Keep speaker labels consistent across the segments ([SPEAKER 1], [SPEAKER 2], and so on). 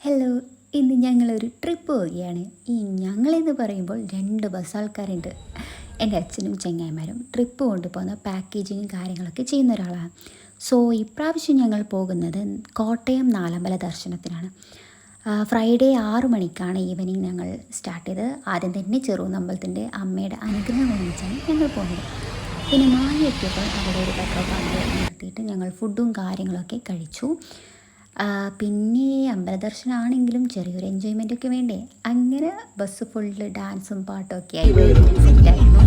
[SPEAKER 1] Hello, ഇന്ന് ഞങ്ങളൊരു trip പോവുകയാണ്. ഞങ്ങളെന്ന് പറയുമ്പോൾ 2 ബസ് ആൾക്കാരുണ്ട്. എൻ്റെ അച്ഛനും ചങ്ങായിമാരും ട്രിപ്പ് കൊണ്ടുപോകുന്ന പാക്കേജിങ്ങും കാര്യങ്ങളൊക്കെ ചെയ്യുന്ന ഒരാളാണ്. സോ ഇപ്രാവശ്യം ഞങ്ങൾ പോകുന്നത് കോട്ടയം നാലമ്പല ദർശനത്തിനാണ്. ഫ്രൈഡേ 6 മണിക്കാണ് ഈവനിങ് ഞങ്ങൾ സ്റ്റാർട്ട് ചെയ്തത്. ആദ്യം തന്നെ ചെറുകുന്നമ്പലത്തിൻ്റെ അമ്മയുടെ അനുഗ്രഹം വാങ്ങിച്ചാണ് ഞങ്ങൾ പോകുന്നത്. പിന്നെ മാഹി എത്തിയപ്പോൾ അവിടെ ഒരു പെട്രോൾ പമ്പിൽ നിർത്തിയിട്ട് ഞങ്ങൾ ഫുഡും കാര്യങ്ങളൊക്കെ കഴിച്ചു. പിന്നെ അമ്പലദർശനമാണെങ്കിലും ചെറിയൊരു എൻജോയ്മെൻ്റൊക്കെ വേണ്ടേ, അങ്ങനെ ബസ് ഫുള്ള് ഡാൻസും പാട്ടൊക്കെ ആയിട്ട് സെറ്റായിരുന്നു.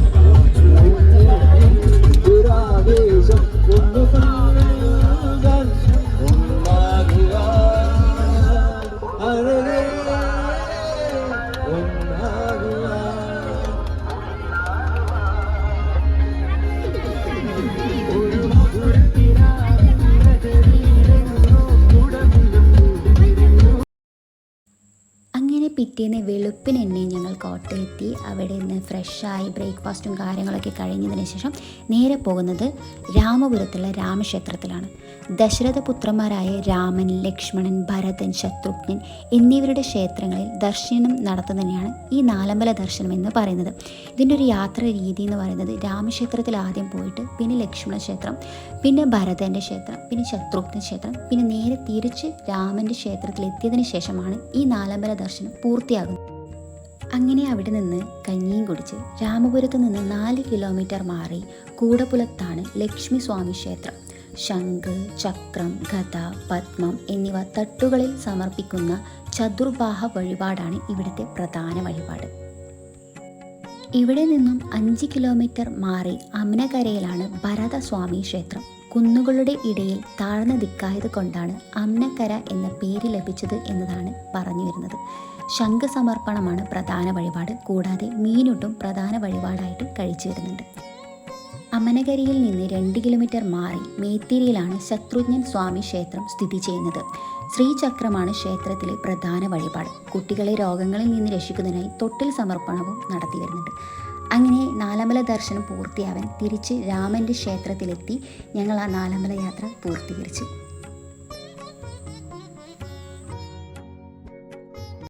[SPEAKER 1] അങ്ങനെ പിറ്റേന്ന് വെളുപ്പിന് തന്നെ ഞങ്ങൾ കോട്ടയെത്തി. അവിടെ നിന്ന് ഫ്രഷായി ബ്രേക്ക്ഫാസ്റ്റും കാര്യങ്ങളൊക്കെ കഴിഞ്ഞതിന് ശേഷം നേരെ പോകുന്നത് രാമപുരത്തുള്ള രാമക്ഷേത്രത്തിലാണ്. ദശരഥപുത്രന്മാരായ രാമൻ, ലക്ഷ്മണൻ, ഭരതൻ, ശത്രുഘ്നൻ എന്നിവരുടെ ക്ഷേത്രങ്ങളിൽ ദർശനം നടത്തുന്നതിനെയാണ് ഈ നാലമ്പല ദർശനം എന്ന് പറയുന്നത്. ഇതിൻ്റെ ഒരു യാത്ര രീതി എന്ന് പറയുന്നത് രാമക്ഷേത്രത്തിൽ ആദ്യം പോയിട്ട് പിന്നെ ലക്ഷ്മണ ക്ഷേത്രം, പിന്നെ ഭരതൻ്റെ ക്ഷേത്രം, പിന്നെ ശത്രുഘ്ന ക്ഷേത്രം, പിന്നെ നേരെ തിരിച്ച് രാമൻ്റെ ക്ഷേത്രത്തിൽ എത്തിയതിന് ശേഷമാണ് ഈ നാലമ്പല ദർശനം പൂർത്തിയാകുന്നത്. അങ്ങനെ അവിടെ നിന്ന് കഞ്ഞിയും കുടിച്ച് രാമപുരത്ത് നിന്ന് 4 കിലോമീറ്റർ മാറി കൂടപ്പുലത്താണ് ലക്ഷ്മി സ്വാമി ക്ഷേത്രം. ശംഖ്, ചക്രം, ഗദ, പത്മം എന്നിവ തട്ടുകളിൽ സമർപ്പിക്കുന്ന ചതുർബാഹ വഴിപാടാണ് ഇവിടുത്തെ പ്രധാന വഴിപാട്. ഇവിടെ നിന്നും 5 കിലോമീറ്റർ മാറി അമ്നകരയിലാണ് ഭരതസ്വാമി ക്ഷേത്രം. കുന്നുകളുടെ ഇടയിൽ താഴ്ന്ന ദിക്കായത് കൊണ്ടാണ് അമ്നക്കര എന്ന പേര് ലഭിച്ചത് എന്നതാണ് പറഞ്ഞു വരുന്നത്. ശംഖ സമർപ്പണമാണ് പ്രധാന വഴിപാട്. കൂടാതെ മീനൂട്ടും പ്രധാന വഴിപാടായിട്ട് കഴിച്ചു വരുന്നുണ്ട്. അമനകരിയിൽ നിന്ന് 2 കിലോമീറ്റർ മാറി മേത്തിരിയിലാണ് ശത്രുഘ്നൻ സ്വാമി ക്ഷേത്രം സ്ഥിതി ചെയ്യുന്നത്. ശ്രീചക്രമാണ് ക്ഷേത്രത്തിലെ പ്രധാന വഴിപാട്. കുട്ടികളെ രോഗങ്ങളിൽ നിന്ന് രക്ഷിക്കുന്നതിനായി തൊട്ടിൽ സമർപ്പണവും നടത്തി വരുന്നുണ്ട്. അങ്ങനെ നാലമ്പല ദർശനം പൂർത്തിയാവാൻ തിരിച്ച് രാമൻ്റെ ക്ഷേത്രത്തിലെത്തി ഞങ്ങൾ ആ നാലമ്പല യാത്ര പൂർത്തീകരിച്ചു.